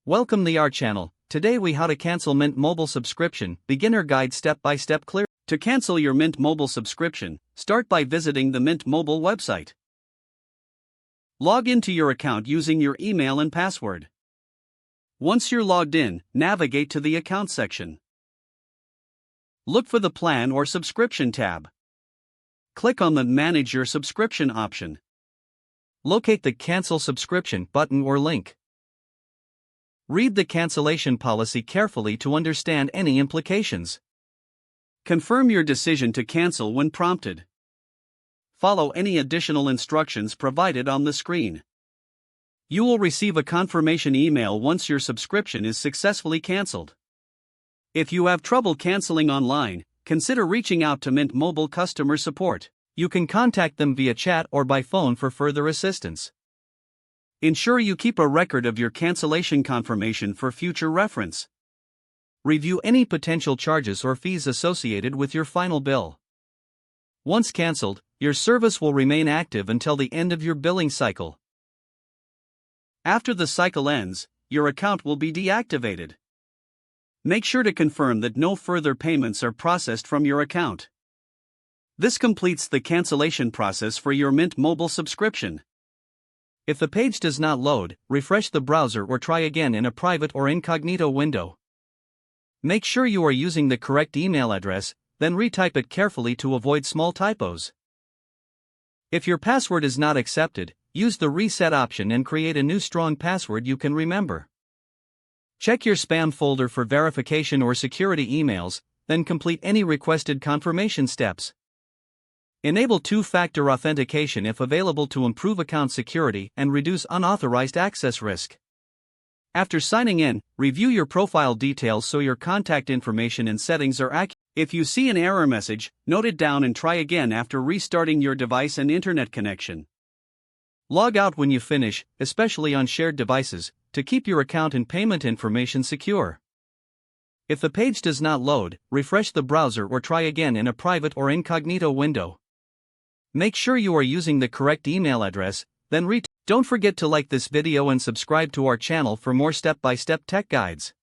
Welcome to our channel. Today we how to cancel Mint Mobile subscription, beginner guide step-by-step clear. To cancel your Mint Mobile subscription, start by visiting the Mint Mobile website. Log into your account using your email and password. Once you're logged in, navigate to the account section. Look for the plan or subscription tab. Click on the Manage Your Subscription option. Locate the Cancel Subscription button or link. Read the cancellation policy carefully to understand any implications. Confirm your decision to cancel when prompted. Follow any additional instructions provided on the screen. You will receive a confirmation email once your subscription is successfully canceled. If you have trouble canceling online, consider reaching out to Mint Mobile customer support. You can contact them via chat or by phone for further assistance. Ensure you keep a record of your cancellation confirmation for future reference. Review any potential charges or fees associated with your final bill. Once canceled, your service will remain active until the end of your billing cycle. After the cycle ends, your account will be deactivated. Make sure to confirm that no further payments are processed from your account. This completes the cancellation process for your Mint Mobile subscription. If the page does not load, refresh the browser or try again in a private or incognito window. Make sure you are using the correct email address, then retype it carefully to avoid small typos. If your password is not accepted, use the reset option and create a new strong password you can remember. Check your spam folder for verification or security emails, then complete any requested confirmation steps. Enable two-factor authentication if available to improve account security and reduce unauthorized access risk. After signing in, review your profile details so your contact information and settings are accurate. If you see an error message, note it down and try again after restarting your device and internet connection. Log out when you finish, especially on shared devices, to keep your account and payment information secure. If the page does not load, refresh the browser or try again in a private or incognito window. Make sure you are using the correct email address, then Don't forget to like this video and subscribe to our channel for more step-by-step tech guides.